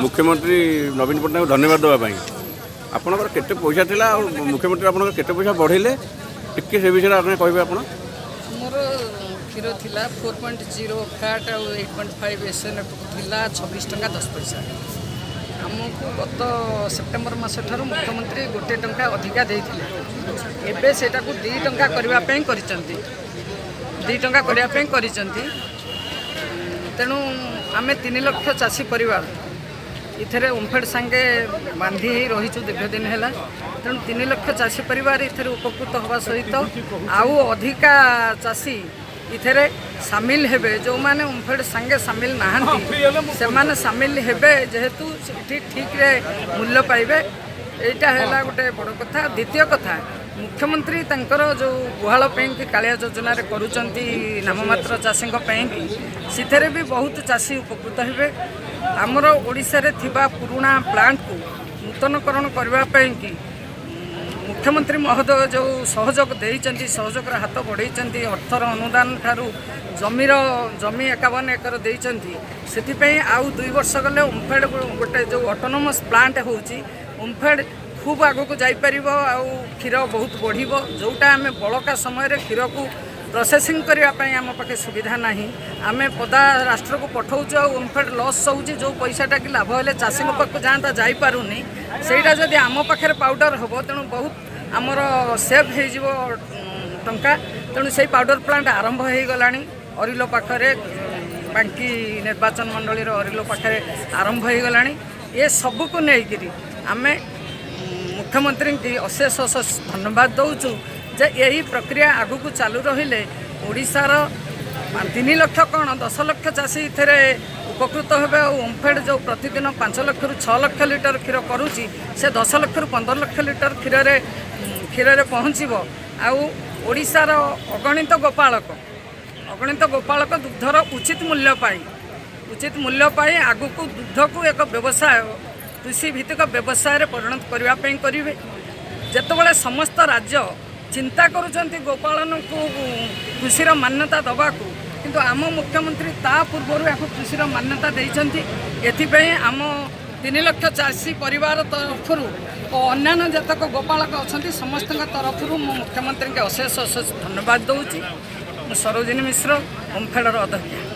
मुख्यमंत्री नवीन पट्टनायक धन्यवाद देवाई आपंकर केते पैसा थिला मुख्यमंत्री आपंकर केते पैसा बढ़ेले टिके से विषय आपने कहबे आपण मोर क्षीर थिला 4.0 फैट और 8.5 एसएन थिला 26 टंका 10 पैसा आमको गत सेप्टेम्बर मास ठारू मुख्यमंत्री 1 टंका अधिका देइथिले एबे सेटा को 2 टंका करबा पई करिसंती 2 टंका करबा पई करिसंती तेणु आमे 3 लाख चाषी परिवार इथे ओमफेड सांगे बांधी रहीचु दीर्घ दिन है तेणु 3 लाख चाषी परिवार इथे उपकृत हवा सहित आउ अधिका चाषी इथे सामिल हेबे जो माने ओमफेड सांगे सामिल नाहंती से माने सामिल हेबे जेहेतु ठीक रे मूल्य पाइबे एटा हैला गोटे बड़ कथा। द्वितीय कथा मुख्यमंत्री तंकर जो गुहाल कि कालिया योजना रे करूचंती नाममात्र चाषी सिथेरे भी बहुत चाषी उपकृत हेबे। आमर ओडिशा रे थिबा पुराना प्लांट को नूतनकरण करने कि मुख्यमंत्री महोदय जो सहयोग देइचंती सहयोगर हाथ बढ़ाई अर्थर अनुदान ठारू जमी 51 एकर देइचंती सेथिपई आउ 2 वर्ष गले ओमफेड गोटे जो ऑटोनोमस प्लांट होउची ओमफेड खूब आगो को जाई परिबो आउ क्षीर बहुत बढ़िबो जोटा आमे बळका समय रे क्षीर को प्रोसेसिंग करने आम पाखे सुविधा नहीं आमे पदा राष्ट्र को पठाऊँ आ ओमफेड लॉस होउची जो पैसाटा कि लाभ हेले चाषी पाक जाता जापारूनी सेटा जदि आम पाखे पाउडर हम तेणु बहुत आमर सेव हो टंका तेणु से पाउडर प्लांट आरंभ हो गलानी अरिलो पाखरे बांकी निर्वाचन मंडली अरिलो पाखरे आरंभ हो गलानी ये सबू को लेकिन आमे मुख्यमंत्री की अशेष अशेष धन्यवाद दौचु जे यही प्रक्रिया आगु को चालू रहिले ओडिशार 3 लाख कौन 10 लाख चाषी इथे उपकृत हेबे ओमफेड जो प्रतिदिन 5 लाख रु 6 लाख लिटर क्षीर करुच्ची से 10 लाख रु 15 लाख लिटर क्षीर रे पहुँचब आउ ओडिशार अगणित गोपालक दुग्धर उचित मूल्य पाई आगु को दुग्ध को एक व्यवसाय कृषि भित्तिक व्यवसाय परिणत करने करेंगे जेतबेले समस्त राज्य चिंता करुँच गोपालन को कृषिर मान्यता दबा किंतु आम मुख्यमंत्री ता पूर्व या कृषिर मान्यता देइचंती एथिपई आम 3 लाख चाषी परिवार तरफ और अन्य जतक गोपालक अच्छा समस्त तरफ मुख्यमंत्री के अशेष अशेष धन्यवाद दूँ। सरोजिनी मिश्र ओमफेडर अध्यक्ष।